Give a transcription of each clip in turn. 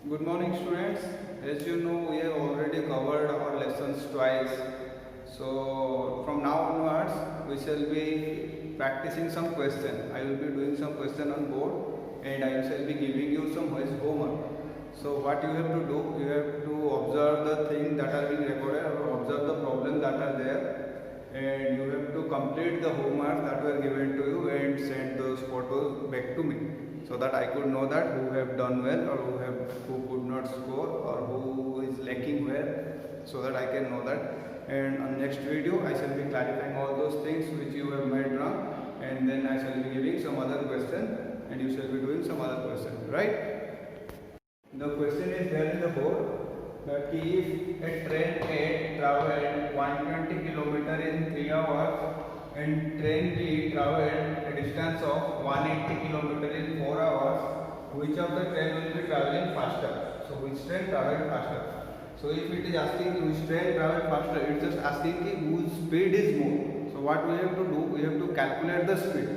Good morning, students. As you know, we have already covered our lessons twice. So from now onwards, we shall be practicing some question. I will be doing some question on board, and I shall be giving you some homework. So what you have to do, you have to observe the things that are being recorded or observe the problems that are there, and you have to complete the homework that were given to you and send those photos back to me, so that I could know that who have done well or who could not score or who is lacking where, so that I can know that. And on next video I shall be clarifying all those things which you have made wrong, and then I shall be giving some other question and you shall be doing some other question, right? The question is there in the board that if a train A traveled 120 km in 3 hours and train B traveled a distance of 180 km in 4 hours, which of the train will be traveling faster? So which train traveled faster? So if it is asking which train traveled faster, it is just asking whose speed is more. So what we have to do, we have to calculate the speed,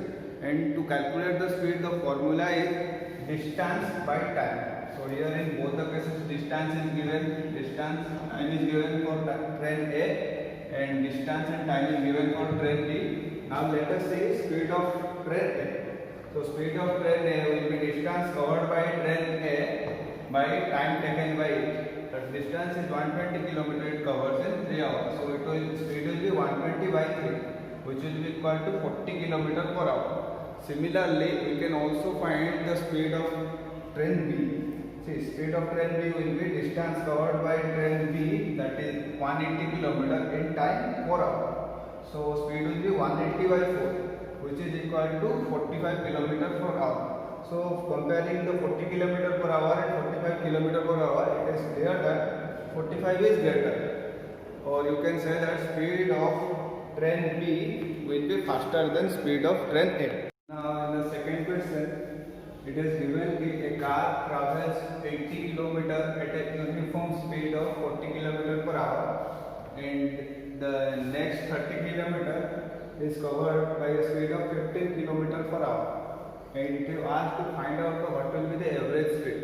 and to calculate the speed the formula is distance by time. So here in both the cases distance is given, distance time is given for train A and distance and time is given for train B. Now let us see speed of train A. So speed of train A will be distance covered by train A by time taken by it. The distance is 120 km, it covers in 3 hours. So speed will be 120 by 3, which will be equal to 40 km per hour. Similarly, we can also find the speed of train B. See, speed of train B will be distance covered by train B, that is 180 km in time 4 hours. So speed will be 180 by 4, which is equal to 45 km per hour. So comparing the 40 km per hour and 45 km per hour, it is clear that 45 is greater. Or you can say that speed of train B will be faster than speed of train A. Now in the second question, it is given that a car travels 80 km at a uniform speed of 40 km per hour, and the next 30 km is covered by a speed of 15 km per hour. And it is asked to find out what will be the average speed.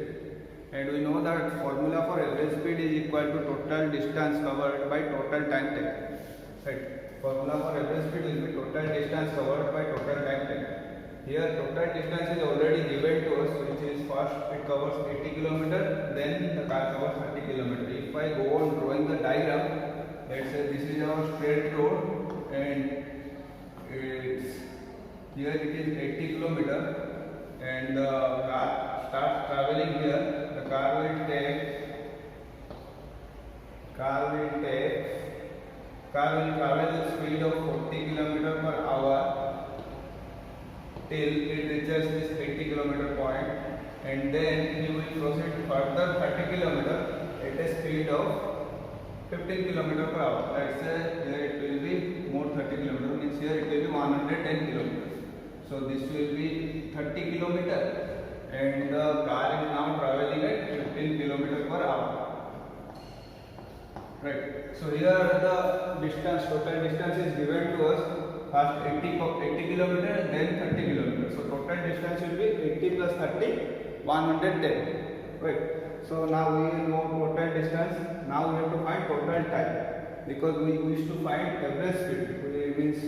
And we know that formula for average speed is equal to total distance covered by total time taken. Right? Formula for average speed will be total distance covered by total time taken. Here total distance is already given to us, which is first it covers 80 km, then the car covers 30 km. If I go on drawing the diagram, let's say this is our straight road and here it is 80 km and the car starts traveling here. The car will travel the speed of 40 km per hour till it reaches this 80 km point, and then you will proceed further 30 km at a speed of 15 km per hour. Let's say here it will be more 30 km, means here it will be 110 km. So this will be 30 km and the car is now traveling at 15 km per hour. Right. So here the distance, total distance is given to us. First 80 km, then 30 km. So total distance will be 80 plus 30, 110. Right. So now we know total distance. Now we have to find total time, because we wish to find average speed. Means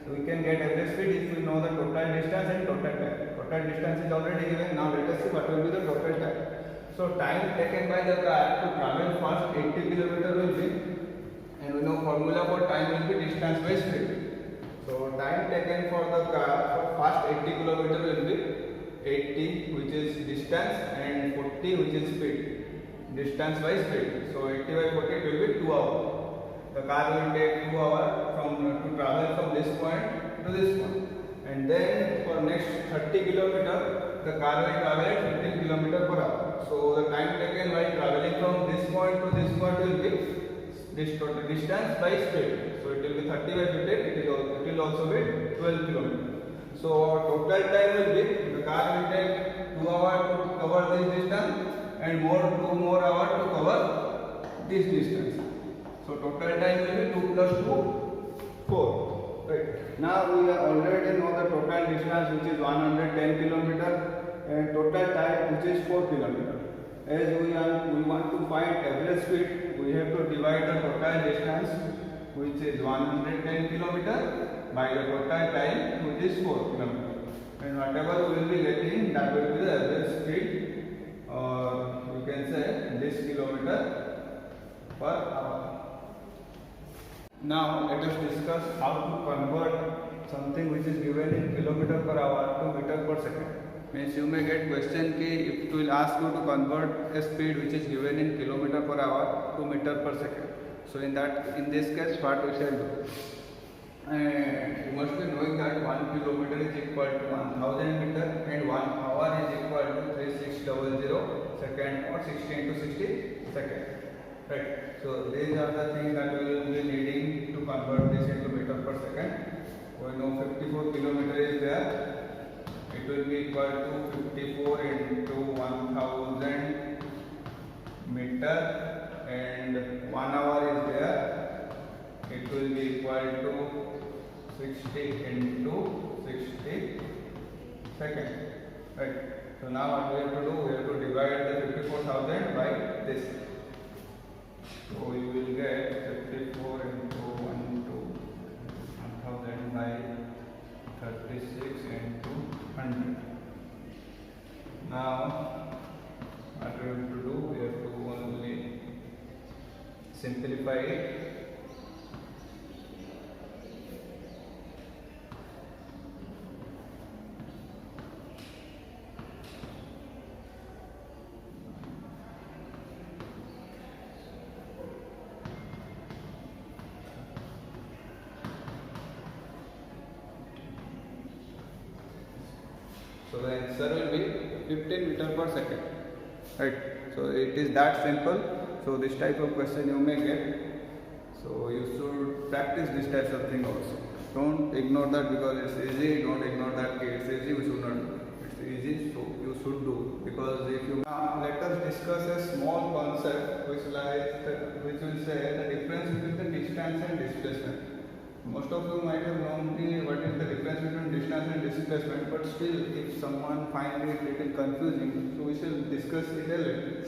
we can get average speed if we know the total distance and total time. Total distance is already given. Now let us see what will be the total time. So time taken by the car to travel first 80 km will be, and we know formula for time will be distance by speed. So time taken for the car for first 80 km will be 80, which is distance, and 40, which is speed. Distance by speed. So 80 by 40 it will be 2 hours. The car will take 2 hours to travel from this point to this point. And then for next 30 km, the car will travel at 15 km per hour. So the time taken by traveling from this point to this point will be this total distance by speed. So it will be 30 by 15, it will also be 12 km. So total time will be, the car will take 2 hours to cover this distance and 2 more hours to cover this distance. So total time will be 2 plus 2, 4. Right. Now we already know the total distance, which is 110 km, and total time, which is 4 km. as we want to find average speed, we have to divide the total distance, which is 110 km, by the total time, which is 4 km. And whatever we will be getting, that will be the average speed, or you can say this kilometer per hour. Now let us discuss how to convert something which is given in kilometer per hour to meter per second. Means you may get question ki if it will ask you to convert a speed which is given in kilometer per hour to meter per second. So in this case, what we shall do? And you must be knowing that 1 kilometer is equal to 1000 meter and 1 hour is equal to 3600 second or 60 into 60 second. Right. So these are the things that we will be needing to convert this into meter per second. We know 54 kilometer is there. It will be equal to 54 into 1000 meter, and 1 hour is there. It will be equal to 60 into 60 second. Right. So now what we have to do? We have to divide the 54,000 by this. So we will get 54 into 1000 by 36 into 100. Now what we have to do? We have to only simplify it. So the answer will be 15 meter per second. Right. So it is that simple. So this type of question you may get. So you should practice this types of thing also. Don't ignore that because it's easy. Don't ignore that it's easy. We should not do. It's easy, so you should do. Because if you now let us discuss a small concept which will say the difference between the distance and displacement. Most of you might have known what is the difference between distance and displacement, but still if someone finds it little confusing, so we shall discuss it a little.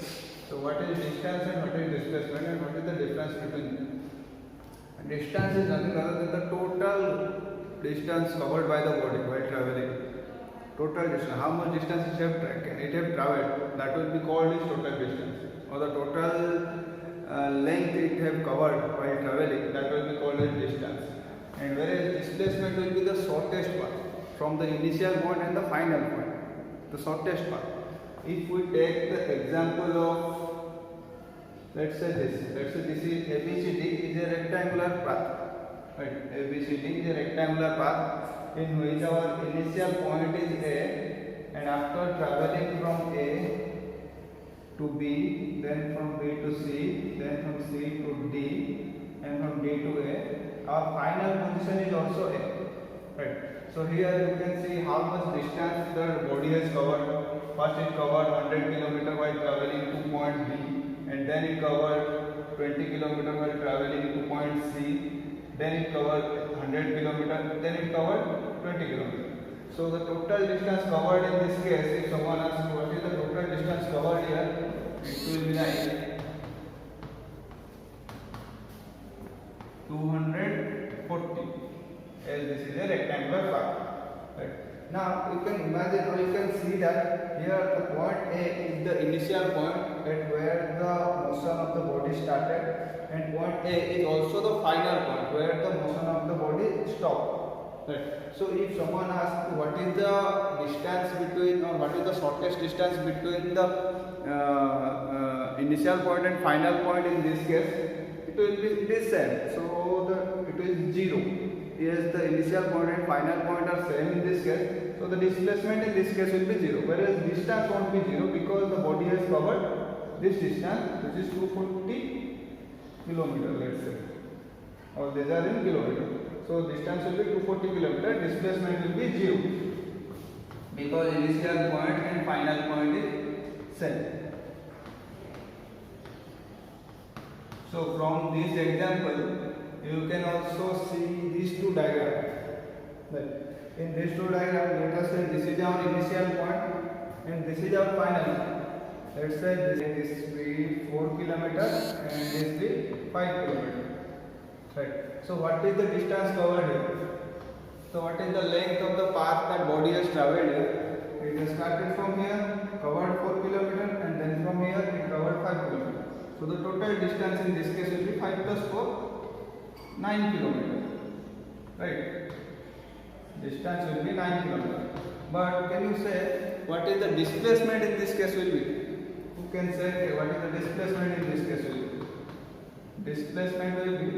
So what is distance and what is displacement and what is the difference between them? Distance is nothing other than the total distance covered by the body while traveling. Total distance, how much distance it have traveled, that will be called as total distance, or the total length it have covered while traveling, that will be called as distance. And whereas displacement will be the shortest part from the initial point and the final point, the shortest part. If we take the example of, let's say this is ABCD is a rectangular path, right? ABCD is a rectangular path in which our initial point is A, and after traveling from A to B, then from B to C, then from C to D, and from D to A, our final position is also A, right? So here you can see how much distance the body has covered. First it covered 100 km while traveling to point B, and then it covered 20 km while traveling to point C, then it covered 100 km, then it covered 20 km. So the total distance covered in this case, if someone asks what is the total distance covered here, it will be like 240, as this is a rectangular path. Right. Now you can imagine or you can see that here the point A is the initial point at where the motion of the body started, and point A is also the final point where the motion of the body stopped. Right. So if someone asks what is the distance between, or what is the shortest distance between the initial point and final point in this case, it will be this same. So it is 0. Yes, the initial point and final point are same in this case. So the displacement in this case will be 0. Whereas distance won't be 0 because the body has covered this distance, which is 240 km, let's say. Or these are in kilometer. So distance will be 240 km. Displacement will be 0 because initial point and final point is same. So from this example, you can also see these two diagrams. Right. In these two diagrams, let us say this is our initial point and this is our final point. Let's say this be 4 kilometers and this be 5 kilometers. Right. So what is the distance covered here? So what is the length of the path that body has traveled here? It has started from here, covered 4 kilometers, and then from here it covered 5 kilometers. So the total distance in this case will be 5 plus 4, 9 kilometers. Right. Distance will be 9 kilometers. But can you say what is the displacement in this case will be? Who can say what is the displacement in this case will be? Displacement will be,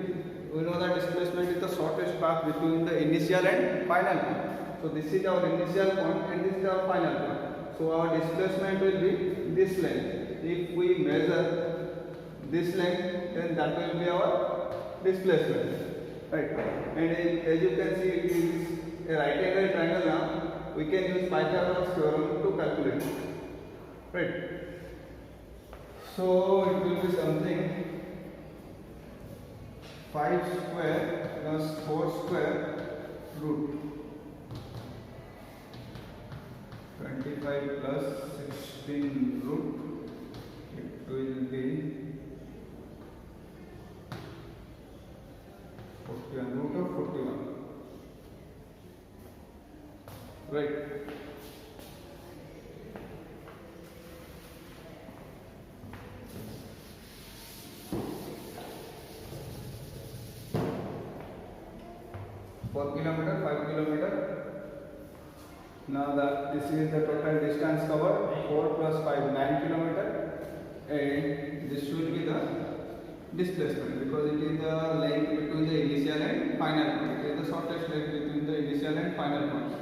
we know that displacement is the shortest path between the initial and final point. So this is our initial point and this is our final point. So our displacement will be this length. If we measure this length, then that will be our displacement. Right. And as you can see, it is a right angle triangle now. We can use Pythagoras theorem to calculate. Right. So it will be something 5 square plus 4 square root 25 plus 16 root, it will be 41, root of 41. Right. Kilometer, 5 kilometer. Now this is the total distance covered, 4 plus 5, 9 kilometer, and this should be the displacement because it is the length between the initial and final point. It is the shortest length between the initial and final point.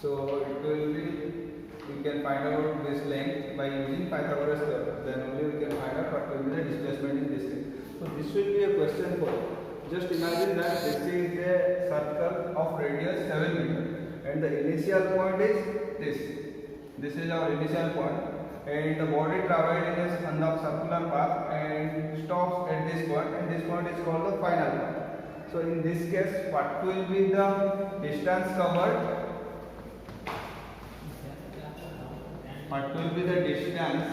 So it will be, we can find out this length by using Pythagoras theorem. Then only we can find out what will be the displacement in this case. So this will be a question for. Just imagine that this is a circle of radius 7 meters and the initial point is this. This is our initial point and the body travelled on the circular path and stops at this point, and this point is called the final point. So in this case, what will be the distance covered? What will be the distance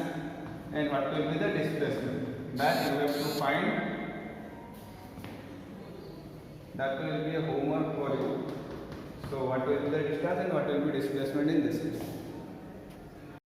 and what will be the displacement? That you have to find. That will be a homework for you. So what will be the distance and what will be displacement in this case?